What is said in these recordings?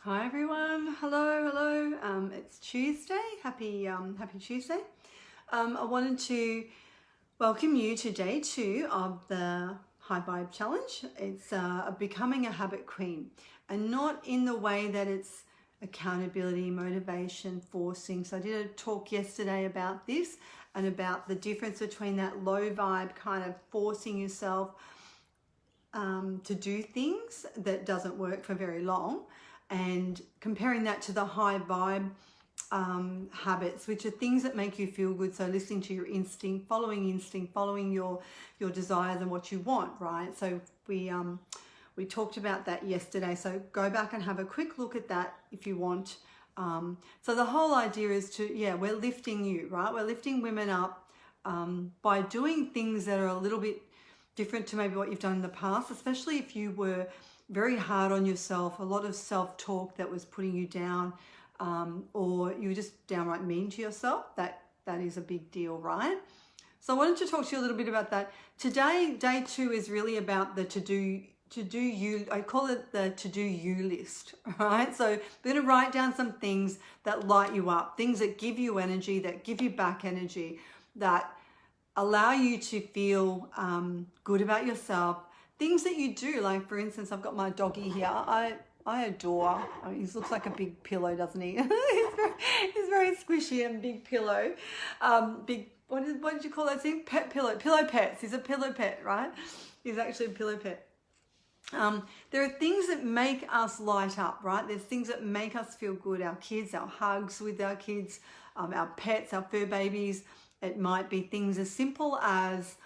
Hi everyone, hello. It's Tuesday. Happy Tuesday. I wanted to welcome you to day 2 of the High Vibe Challenge. It's becoming a habit queen, and not in the way that it's accountability, motivation, forcing. So I did a talk yesterday about this and about the difference between that low vibe kind of forcing yourself to do things that doesn't work for very long, and comparing that to the high vibe habits, which are things that make you feel good. So listening to your instinct, following your desires and what you want, right? So we talked about that yesterday. So go back and have a quick look at that if you want. So the whole idea is we're lifting you, right? We're lifting women up by doing things that are a little bit different to maybe what you've done in the past, especially if you were very hard on yourself, a lot of self-talk that was putting you down, or you were just downright mean to yourself. That is a big deal, right? So I wanted to talk to you a little bit about that. Today, day 2 is really about the to do you. I call it the to do you list, right? So we're going to write down some things that light you up, things that give you energy, that give you back energy, that allow you to feel good about yourself. Things that you do, like for instance, I've got my doggy here. I adore. I mean, he looks like a big pillow, doesn't he? he's very squishy and big pillow. Big. What did you call that thing? Pet pillow. Pillow pets. He's a pillow pet, right? He's actually a pillow pet. There are things that make us light up, right? There's things that make us feel good. Our kids, our hugs with our kids, our pets, our fur babies. It might be things as simple as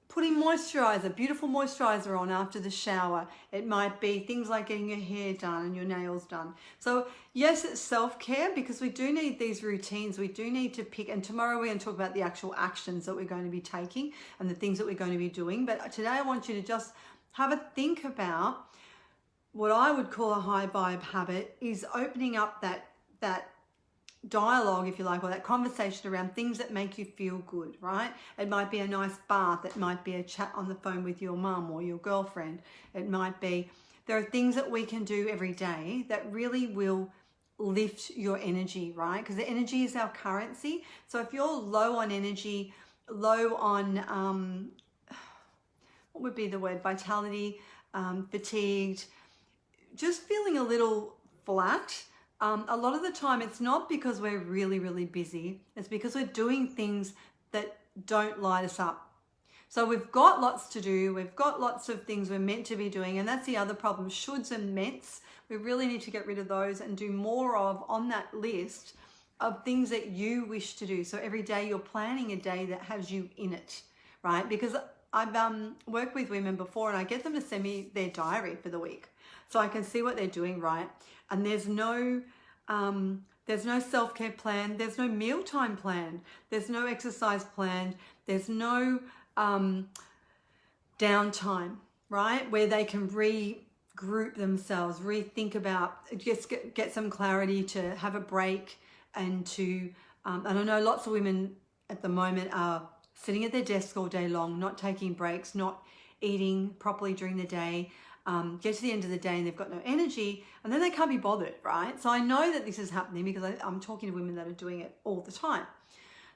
putting moisturizer, beautiful moisturizer on after the shower. It might be things like getting your hair done and your nails done. So yes, it's self-care, because we do need these routines. We do need to pick, and tomorrow we're going to talk about the actual actions that we're going to be taking and the things that we're going to be doing. But today I want you to just have a think about what I would call a high vibe habit, is opening up that dialogue, if you like, or that conversation around things that make you feel good, right? It might be a nice bath. It might be a chat on the phone with your mum or your girlfriend. It might be, there are things that we can do every day that really will lift your energy, right? Because the energy is our currency. So if you're low on energy, low on, what would be the word? Vitality, fatigued, just feeling a little flat, a lot of the time it's not because we're really, really busy. It's because we're doing things that don't light us up. So we've got lots to do. We've got lots of things we're meant to be doing. And that's the other problem, shoulds and meants. We really need to get rid of those and do more of on that list of things that you wish to do. So every day you're planning a day that has you in it, right? Because I've worked with women before, and I get them to send me their diary for the week, so I can see what they're doing, right? And there's no self-care plan. There's no mealtime plan. There's no exercise plan. There's no downtime, right? Where they can regroup themselves, rethink about, just get some clarity, to have a break, and to, and I know lots of women at the moment are sitting at their desk all day long, not taking breaks, not eating properly during the day, get to the end of the day and they've got no energy, and then they can't be bothered, right? So I know that this is happening because I'm talking to women that are doing it all the time.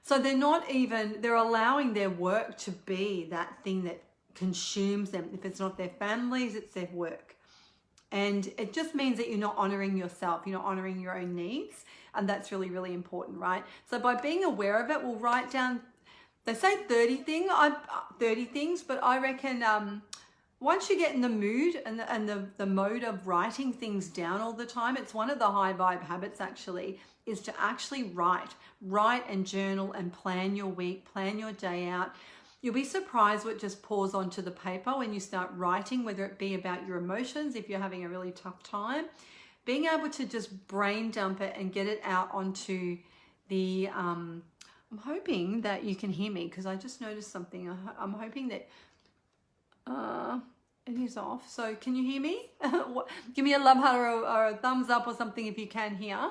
So they're allowing their work to be that thing that consumes them. If it's not their families, it's their work. And it just means that you're not honoring yourself, you're not honoring your own needs. And that's really, really important, right? So by being aware of it, we'll write down, they say 30 things, but I reckon once you get in the mood and the mode of writing things down all the time, it's one of the high vibe habits actually, is to actually write and journal and plan your week, plan your day out. You'll be surprised what just pours onto the paper when you start writing, whether it be about your emotions, if you're having a really tough time, being able to just brain dump it and get it out onto the, I'm hoping that you can hear me, because I just noticed something. I'm hoping that, it is off. So can you hear me? Give me a love heart or a thumbs up or something if you can hear.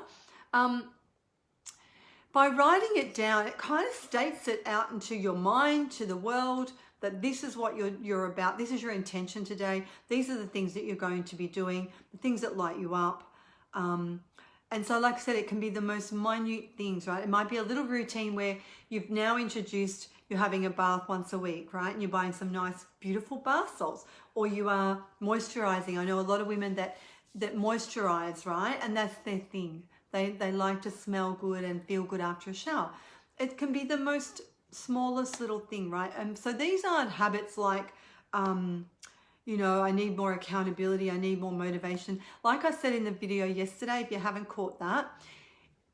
By writing it down, it kind of states it out into your mind, to the world, that this is what you're about. This is your intention today. These are the things that you're going to be doing, the things that light you up. And so, like I said, it can be the most minute things, right? It might be a little routine where you've now introduced, you're having a bath once a week, right? And you're buying some nice, beautiful bath salts, or you are moisturizing. I know a lot of women that moisturize, right? And that's their thing. They like to smell good and feel good after a shower. It can be the most smallest little thing, right? And so these aren't habits like, you know, I need more accountability, I need more motivation. Like I said in the video yesterday, if you haven't caught that,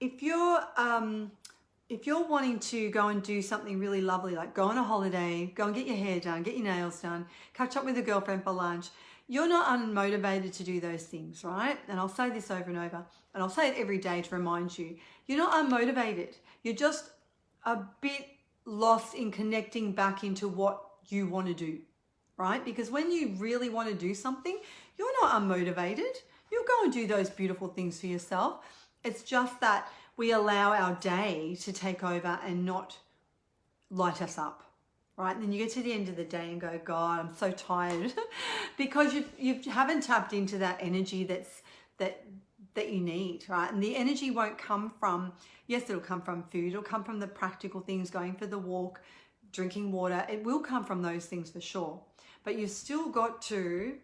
if you're wanting to go and do something really lovely, like go on a holiday, go and get your hair done, get your nails done, catch up with a girlfriend for lunch, you're not unmotivated to do those things, right? And I'll say this over and over, and I'll say it every day to remind you, you're not unmotivated. You're just a bit lost in connecting back into what you want to do, right? Because when you really want to do something, you're not unmotivated. You'll go and do those beautiful things for yourself. It's just that we allow our day to take over and not light us up, right? And then you get to the end of the day and go, God, I'm so tired because you haven't tapped into that energy that you need, right? And the energy won't come from, yes, it'll come from food. It'll come from the practical things, going for the walk, drinking water. It will come from those things for sure. But you've still got to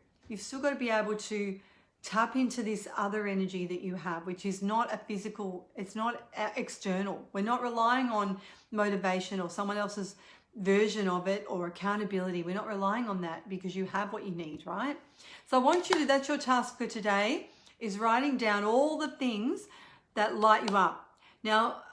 be able to tap into this other energy that you have, which is not a physical, it's not external. We're not relying on motivation or someone else's version of it or accountability. We're not relying on that because you have what you need, right? So I want you to, that's your task for today, is writing down all the things that light you up. Now,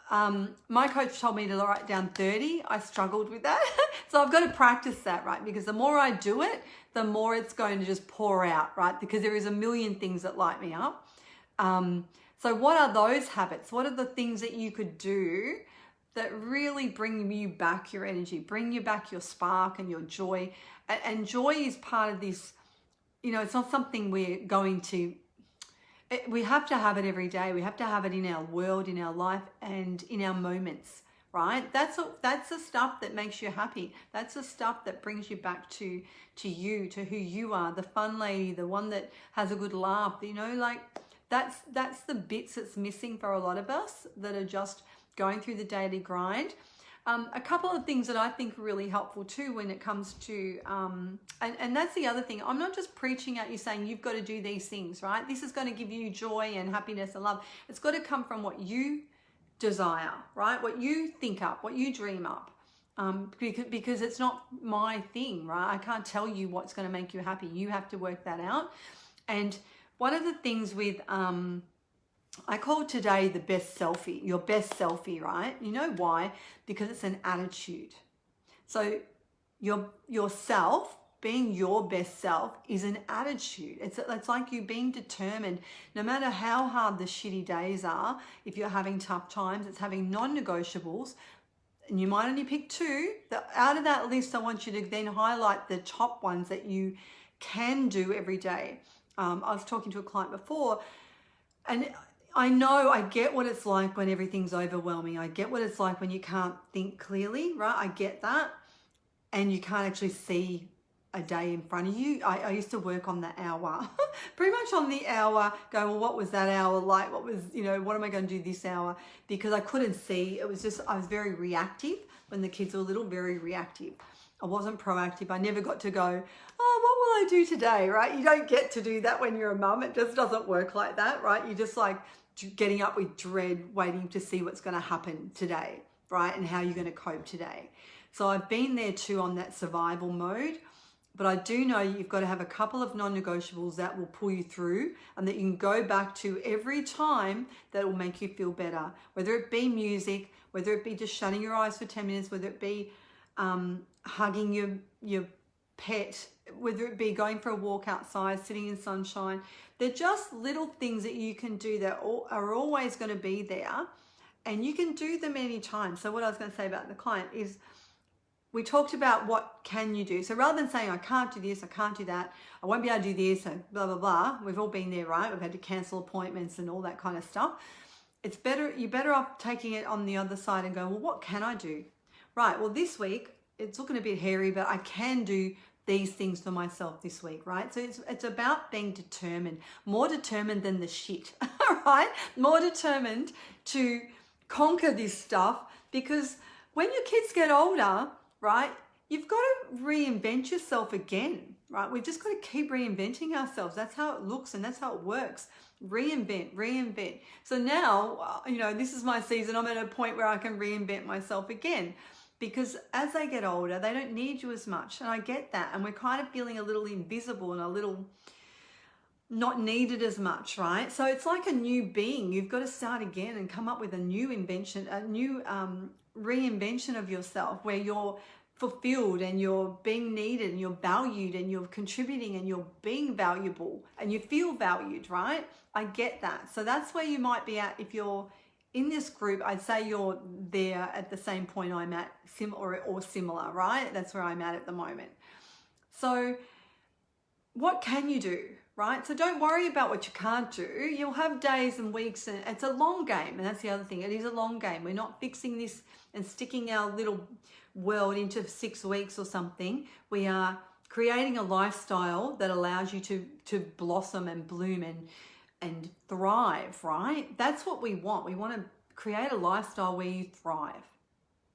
my coach told me to write down 30. I struggled with that. So I've got to practice that, right? Because the more I do it, the more it's going to just pour out, right? Because there is a million things that light me up. So what are those habits? What are the things that you could do that really bring you back your energy, bring you back your spark and your joy? And joy is part of this, you know, it's not something we're going to, we have to have it every day. We have to have it in our world, in our life, and in our moments, right? That's the stuff that makes you happy. That's the stuff that brings you back to you, to who you are, the fun lady, the one that has a good laugh, you know, like that's the bits that's missing for a lot of us that are just going through the daily grind. A couple of things that I think are really helpful too when it comes to, and that's the other thing, I'm not just preaching at you saying you've got to do these things, right? This is going to give you joy and happiness and love. It's got to come from what you desire, right? What you think up, what you dream up, because it's not my thing, right? I can't tell you what's going to make you happy. You have to work that out. And one of the things with, I call today the best selfie, your best selfie, right? You know why? Because it's an attitude. So yourself, being your best self, is an attitude. It's like you being determined, no matter how hard the shitty days are, if you're having tough times, it's having non-negotiables. And you might only pick two. Out of that list, I want you to then highlight the top ones that you can do every day. I was talking to a client before, and I know, I get what it's like when everything's overwhelming. I get what it's like when you can't think clearly, right? I get that. And you can't actually see a day in front of you. I used to work on the hour, pretty much on the hour, going, well, what was that hour like? What was, you know, what am I going to do this hour? Because I couldn't see. It was just, I was very reactive when the kids were little, very reactive. I wasn't proactive. I never got to go, oh, what will I do today, right? You don't get to do that when you're a mum. It just doesn't work like that, right? You just like getting up with dread, waiting to see what's going to happen today, right? And how you're going to cope today. So I've been there too on that survival mode, but I do know you've got to have a couple of non-negotiables that will pull you through and that you can go back to every time that will make you feel better, whether it be music, whether it be just shutting your eyes for 10 minutes, whether it be hugging your pet, whether it be going for a walk outside, sitting in sunshine. They're just little things that you can do that are always going to be there, and you can do them anytime. So what I was going to say about the client is, we talked about what can you do. So rather than saying, I can't do this, I can't do that, I won't be able to do this, and blah, blah, blah. We've all been there, right? We've had to cancel appointments and all that kind of stuff. It's better, you're better off taking it on the other side and going, well, what can I do? Right, well, this week, it's looking a bit hairy, but I can do these things for myself this week, right? So it's about being determined, more determined than the shit, right? More determined to conquer this stuff, because when your kids get older, right, you've got to reinvent yourself again, right? We've just got to keep reinventing ourselves. That's how it looks and that's how it works. Reinvent. So now, this is my season. I'm at a point where I can reinvent myself again, because as they get older, they don't need you as much. And I get that. And we're kind of feeling a little invisible and a little not needed as much, right? So it's like a new being. You've got to start again and come up with a new invention, a new reinvention of yourself, where you're fulfilled and you're being needed and you're valued and you're contributing and you're being valuable and you feel valued, right? I get that. So that's where you might be at. If you're in this group, I'd say you're there at the same point I'm at, similar, right? That's where I'm at the moment. So what can you do, right? So don't worry about what you can't do. You'll have days and weeks, and it's a long game. And that's the other thing. It is a long game. We're not fixing this and sticking our little world into 6 weeks or something. We are creating a lifestyle that allows you to blossom and bloom and thrive, right? That's what we want. We want to create a lifestyle where you thrive.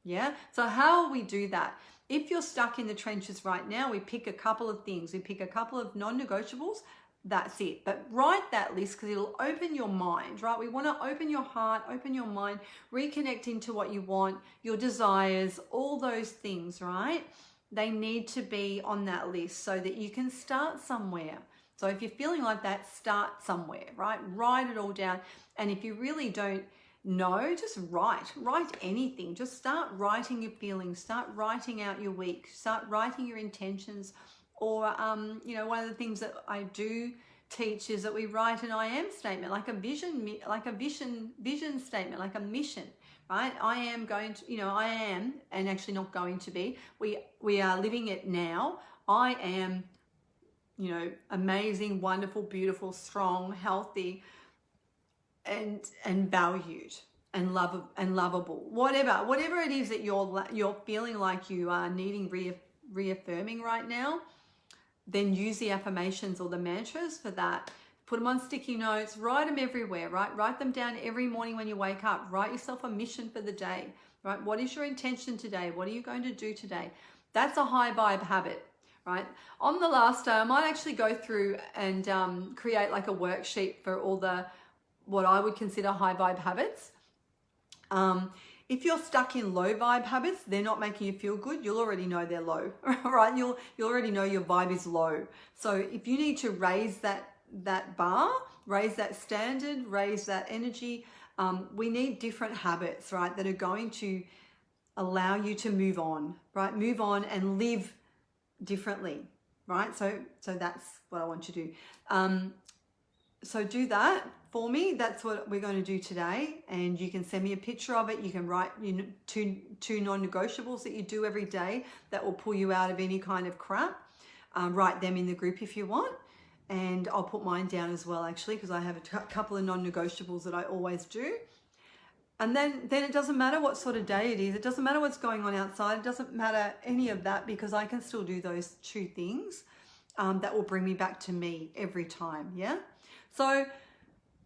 Yeah. So how will we do that? If you're stuck in the trenches right now, we pick a couple of things. We pick a couple of non-negotiables. That's it. But write that list, because it'll open your mind, right? We want to open your heart, open your mind, reconnect into what you want, your desires, all those things, right? They need to be on that list so that you can start somewhere. So if you're feeling like that, start somewhere, right? Write it all down. And if you really don't know, just write anything. Just start writing your feelings, start writing out your week, start writing your intentions. Or, one of the things that I do teach is that we write an I am statement, like a vision statement, like a mission, right? I am going to, I am, and actually not going to be. We are living it now. I am, amazing, wonderful, beautiful, strong, healthy, and valued and lovable. Whatever it is that you're feeling like you are needing reaffirming right now, then use the affirmations or the mantras for that. Put them on sticky notes, write them everywhere, right? Write them down every morning when you wake up. Write yourself a mission for the day, right? What is your intention today? What are you going to do today? That's a high vibe habit, right? On the last day, I might actually go through and create like a worksheet for all what I would consider high vibe habits. If you're stuck in low vibe habits, they're not making you feel good, you'll already know they're low, right? You'll already know your vibe is low. So if you need to raise that bar, raise that standard, raise that energy, we need different habits, right, that are going to allow you to move on, right? Move on and live differently, right? So that's what I want you to do. So do that for me. That's what we're going to do today. And you can send me a picture of it. You can write two non-negotiables that you do every day that will pull you out of any kind of crap. Write them in the group if you want. And I'll put mine down as well, actually, because I have a couple of non-negotiables that I always do. And then it doesn't matter what sort of day it is. It doesn't matter what's going on outside. It doesn't matter any of that, because I can still do those two things that will bring me back to me every time, yeah? So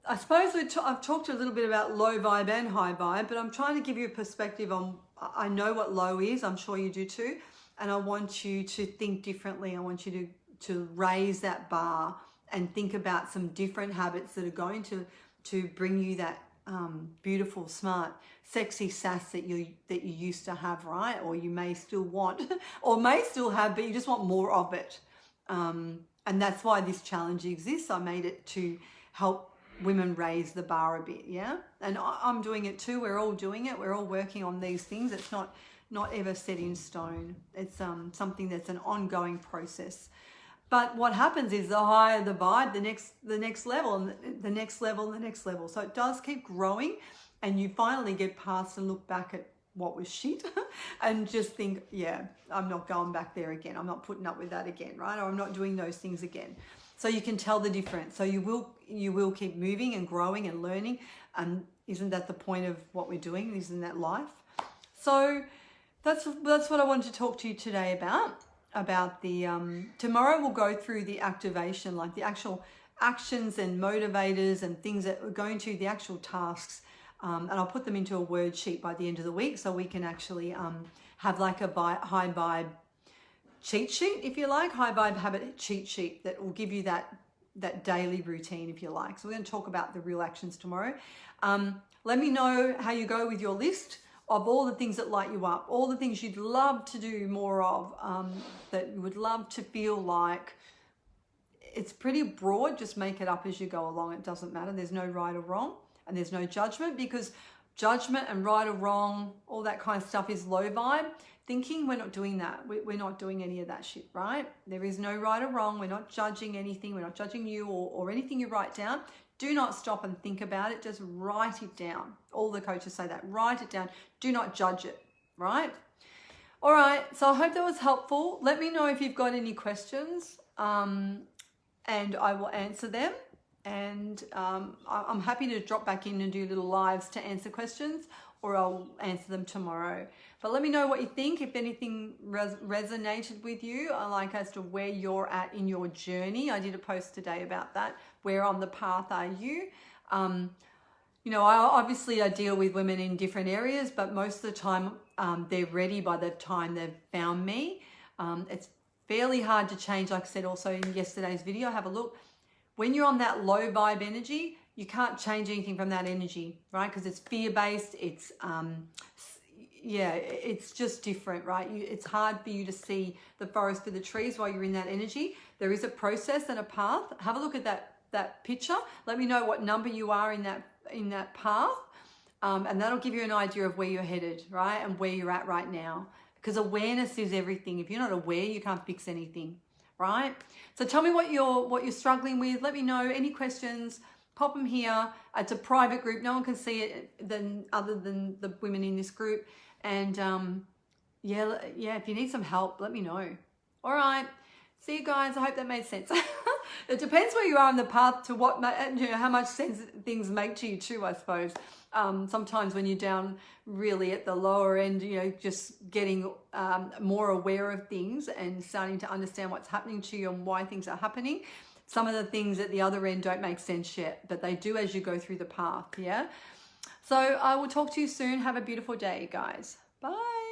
I suppose I've talked a little bit about low vibe and high vibe, but I'm trying to give you a perspective on, I know what low is, I'm sure you do too, and I want you to think differently. I want you to raise that bar and think about some different habits that are going to bring you that beautiful, smart, sexy sass that you used to have, right? Or you may still want, or may still have, but you just want more of it. And that's why this challenge exists. I made it to help women raise the bar a bit, yeah? And I'm doing it too. We're all doing it. We're all working on these things. It's not ever set in stone. It's something that's an ongoing process. But what happens is the higher the vibe, the next level, and the next level, and the next level. So it does keep growing, and you finally get past and look back at what was shit and just think, yeah, I'm not going back there again. I'm not putting up with that again, right? Or I'm not doing those things again. So you can tell the difference. So you will keep moving and growing and learning. And isn't that the point of what we're doing? Isn't that life? So that's what I wanted to talk to you today about the tomorrow we'll go through the activation, like the actual actions and motivators and things that we're going to, the actual tasks, and I'll put them into a word sheet by the end of the week so we can actually have like a high vibe cheat sheet, if you like, high vibe habit cheat sheet that will give you that daily routine, if you like. So we're going to talk about the real actions tomorrow. Let me know how you go with your list of all the things that light you up, all the things you'd love to do more of, that you would love to feel like. It's pretty broad, just make it up as you go along. It doesn't matter. There's no right or wrong, and there's no judgment, because judgment and right or wrong, all that kind of stuff is low vibe thinking. We're not doing that. We're not doing any of that shit, right? There is no right or wrong. We're not judging anything. We're not judging you or anything you write down. Do not stop and think about it. Just write it down. All the coaches say that. Write it down. Do not judge it, right? All right. So I hope that was helpful. Let me know if you've got any questions, and I will answer them. And I'm happy to drop back in and do little lives to answer questions, or I'll answer them tomorrow. But let me know what you think, if anything resonated with you, like as to where you're at in your journey. I did a post today about that. Where on the path are you? You know, I deal with women in different areas, but most of the time they're ready by the time they've found me. It's fairly hard to change, like I said also in yesterday's video. Have a look. When you're on that low vibe energy, you can't change anything from that energy, right? Because it's fear-based. It's, it's just different, right? It's hard for you to see the forest for the trees while you're in that energy. There is a process and a path. Have a look at that picture. Let me know what number you are in that path. And that'll give you an idea of where you're headed, right? And where you're at right now. Because awareness is everything. If you're not aware, you can't fix anything. Right? So tell me what you're struggling with. Let me know. Any questions, pop them here. It's a private group. No one can see it other than the women in this group. And if you need some help, let me know. All right. See you guys. I hope that made sense. It depends where you are on the path to how much sense things make to you too, I suppose. Sometimes when you're down really at the lower end, just getting more aware of things and starting to understand what's happening to you and why things are happening. Some of the things at the other end don't make sense yet, but they do as you go through the path, yeah? So I will talk to you soon. Have a beautiful day, guys. Bye.